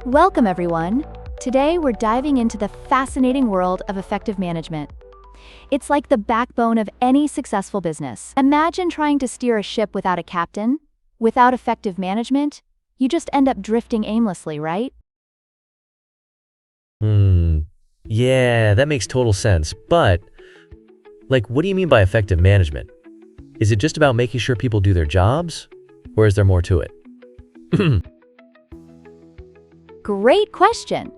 Welcome, everyone. Today, we're diving into the fascinating world of effective management. It's like the backbone of any successful business. Imagine trying to steer a ship without a captain. Without effective management, you just end up drifting aimlessly, right? Yeah, that makes total sense. But, what do you mean by effective management? Is it just about making sure people do their jobs? Or is there more to it? Great question.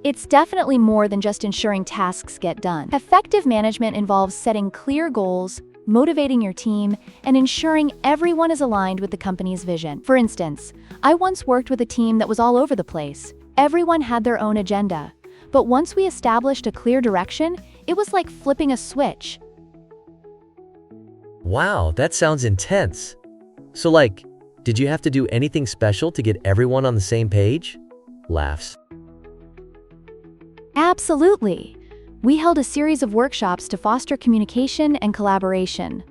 It's definitely more than just ensuring tasks get done. Effective management involves setting clear goals, motivating your team, and ensuring everyone is aligned with the company's vision. For instance, I once worked with a team that was all over the place. Everyone had their own agenda. But once we established a clear direction, it was like flipping a switch. Wow, that sounds intense. So did you have to do anything special to get everyone on the same page? Laughs. Absolutely. We held a series of workshops to foster communication and collaboration.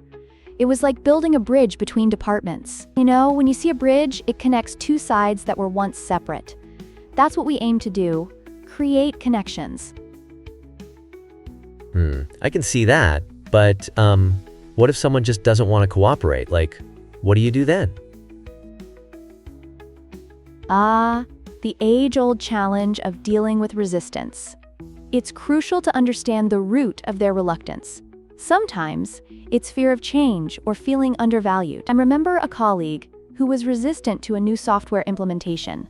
It was like building a bridge between departments. You know, when you see a bridge, it connects two sides that were once separate. That's what we aim to do, create connections. I can see that, but what if someone just doesn't want to cooperate? What do you do then? The age-old challenge of dealing with resistance. It's crucial to understand the root of their reluctance. Sometimes, it's fear of change or feeling undervalued. I remember a colleague who was resistant to a new software implementation.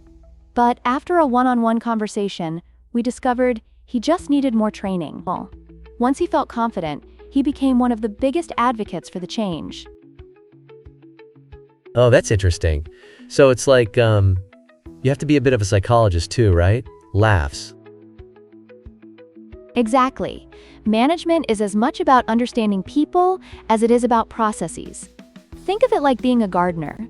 But after a one-on-one conversation, we discovered he just needed more training. Once he felt confident, he became one of the biggest advocates for the change. Oh, that's interesting. So it's you have to be a bit of a psychologist too, right? Laughs. Exactly. Management is as much about understanding people as it is about processes. Think of it like being a gardener.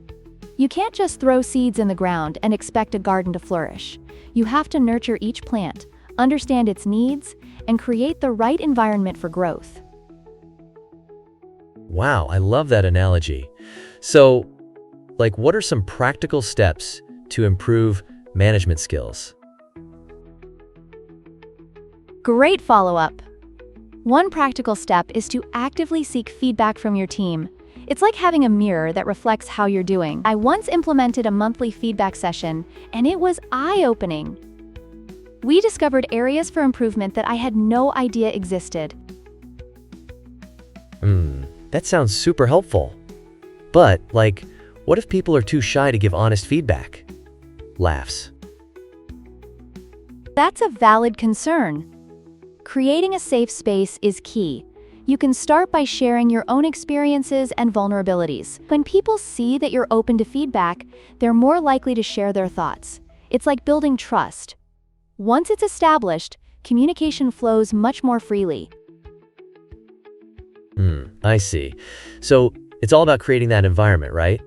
You can't just throw seeds in the ground and expect a garden to flourish. You have to nurture each plant, understand its needs, and create the right environment for growth. Wow, I love that analogy. So, what are some practical steps to improve management skills? Great follow-up. One practical step is to actively seek feedback from your team. It's like having a mirror that reflects how you're doing. I once implemented a monthly feedback session, and it was eye-opening. We discovered areas for improvement that I had no idea existed. That sounds super helpful. But, what if people are too shy to give honest feedback? Laughs. That's a valid concern. Creating a safe space is key. You can start by sharing your own experiences and vulnerabilities. When people see that you're open to feedback, they're more likely to share their thoughts. It's like building trust. Once it's established, communication flows much more freely. I see. So it's all about creating that environment, right?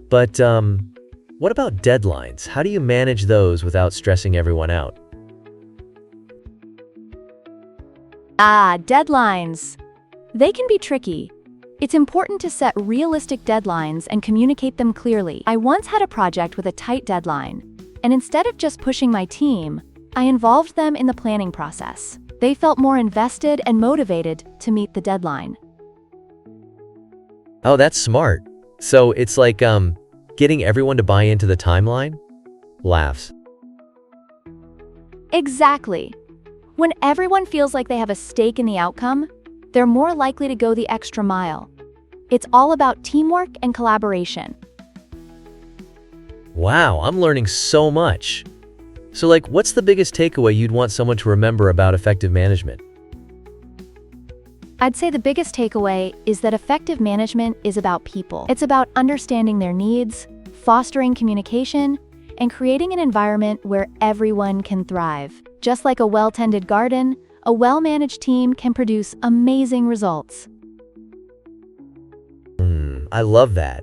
But what about deadlines? How do you manage those without stressing everyone out? Deadlines. They can be tricky. It's important to set realistic deadlines and communicate them clearly. I once had a project with a tight deadline, and instead of just pushing my team, I involved them in the planning process. They felt more invested and motivated to meet the deadline. Oh, that's smart. So it's getting everyone to buy into the timeline? Laughs. Exactly. When everyone feels like they have a stake in the outcome, they're more likely to go the extra mile. It's all about teamwork and collaboration. Wow, I'm learning so much. So what's the biggest takeaway you'd want someone to remember about effective management? I'd say the biggest takeaway is that effective management is about people. It's about understanding their needs, fostering communication, and creating an environment where everyone can thrive. Just like a well-tended garden, a well-managed team can produce amazing results. I love that.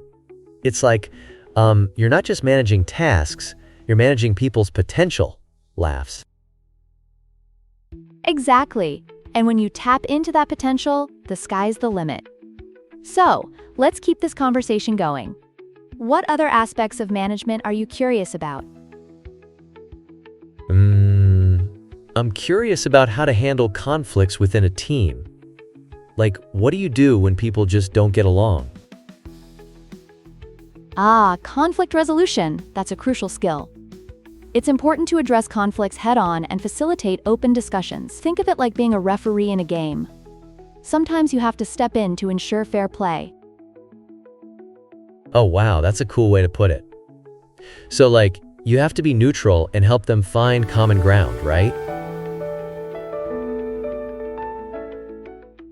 It's you're not just managing tasks, you're managing people's potential. Laughs. Exactly. And when you tap into that potential, the sky's the limit. So, let's keep this conversation going. What other aspects of management are you curious about? I'm curious about how to handle conflicts within a team. Like, what do you do when people just don't get along? Conflict resolution. That's a crucial skill. It's important to address conflicts head-on and facilitate open discussions. Think of it like being a referee in a game. Sometimes you have to step in to ensure fair play. Oh wow, that's a cool way to put it. So like, you have to be neutral and help them find common ground, right?